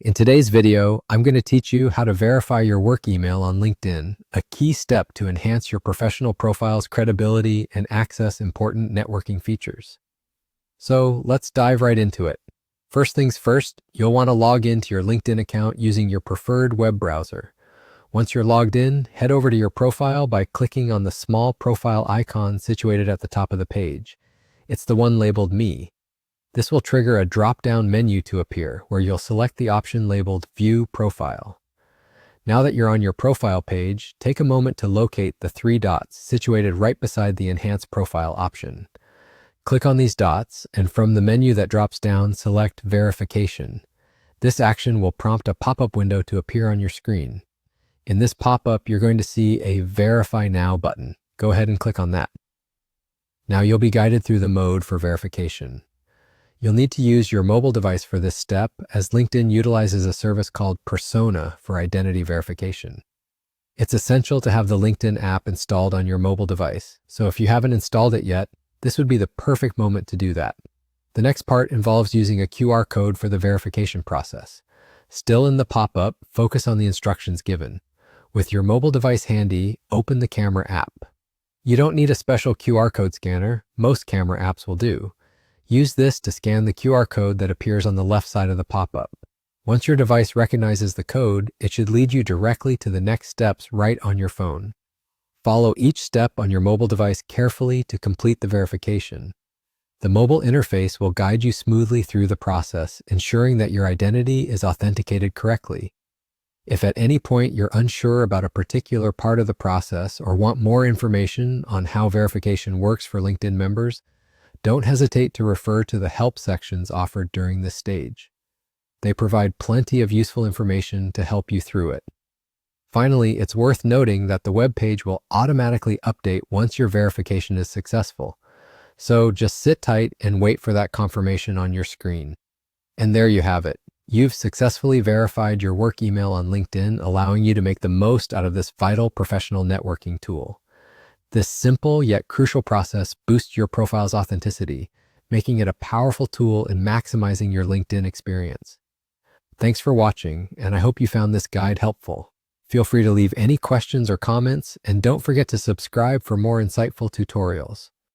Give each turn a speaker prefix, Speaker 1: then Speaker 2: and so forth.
Speaker 1: In today's video, I'm going to teach you how to verify your work email on LinkedIn, a key step to enhance your professional profile's credibility and access important networking features. So let's dive right into it. First things first, you'll want to log into your LinkedIn account using your preferred web browser. Once you're logged in, head over to your profile by clicking on the small profile icon situated at the top of the page. It's the one labeled Me. This will trigger a drop-down menu to appear where you'll select the option labeled View Profile. Now that you're on your profile page, take a moment to locate the three dots situated right beside the Enhance Profile option. Click on these dots, and from the menu that drops down, select Verification. This action will prompt a pop-up window to appear on your screen. In this pop-up, you're going to see a Verify Now button. Go ahead and click on that. Now you'll be guided through the mode for verification. You'll need to use your mobile device for this step, as LinkedIn utilizes a service called Persona for identity verification. It's essential to have the LinkedIn app installed on your mobile device, so if you haven't installed it yet, this would be the perfect moment to do that. The next part involves using a QR code for the verification process. Still in the pop-up, focus on the instructions given. With your mobile device handy, open the camera app. You don't need a special QR code scanner. Most camera apps will do. Use this to scan the QR code that appears on the left side of the pop-up. Once your device recognizes the code, it should lead you directly to the next steps right on your phone. Follow each step on your mobile device carefully to complete the verification. The mobile interface will guide you smoothly through the process, ensuring that your identity is authenticated correctly. If at any point you're unsure about a particular part of the process or want more information on how verification works for LinkedIn members, don't hesitate to refer to the help sections offered during this stage. They provide plenty of useful information to help you through it. Finally, it's worth noting that the web page will automatically update once your verification is successful. So just sit tight and wait for that confirmation on your screen. And there you have it. You've successfully verified your work email on LinkedIn, allowing you to make the most out of this vital professional networking tool. This simple yet crucial process boosts your profile's authenticity, making it a powerful tool in maximizing your LinkedIn experience. Thanks for watching, and I hope you found this guide helpful. Feel free to leave any questions or comments, and don't forget to subscribe for more insightful tutorials.